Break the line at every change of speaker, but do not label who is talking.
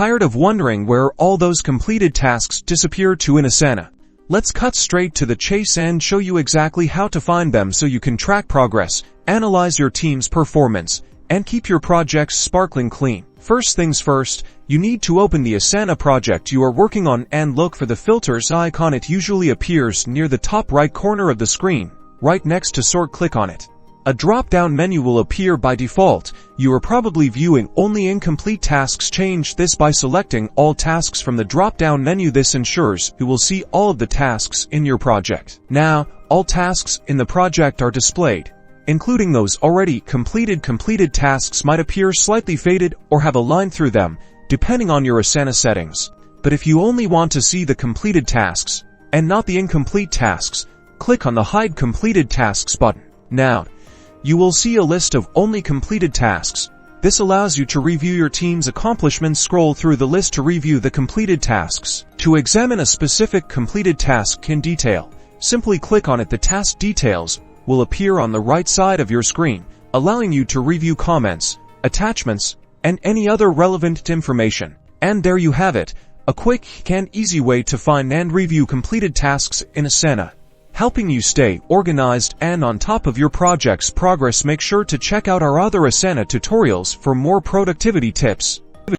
Tired of wondering where all those completed tasks disappear to in Asana? Let's cut straight to the chase and show you exactly how to find them so you can track progress, analyze your team's performance, and keep your projects sparkling clean. First things first, you need to open the Asana project you are working on and look for the filters icon. It usually appears near the top right corner of the screen, right next to sort. Click on it. A drop-down menu will appear by default. You are probably viewing only incomplete tasks. Change this by selecting all tasks from the drop-down menu. This ensures you will see all of the tasks in your project. Now, all tasks in the project are displayed, including those already completed. Completed tasks might appear slightly faded or have a line through them, depending on your Asana settings. But if you only want to see the completed tasks and not the incomplete tasks, click on the Hide Completed Tasks button. Now, you will see a list of only completed tasks. This allows you to review your team's accomplishments. Scroll through the list to review the completed tasks. To examine a specific completed task in detail, simply click on it. The task details will appear on the right side of your screen, allowing you to review comments, attachments, and any other relevant information. And there you have it, a quick and easy way to find and review completed tasks in Asana, helping you stay organized and on top of your project's progress. Make sure to check out our other Asana tutorials for more productivity tips.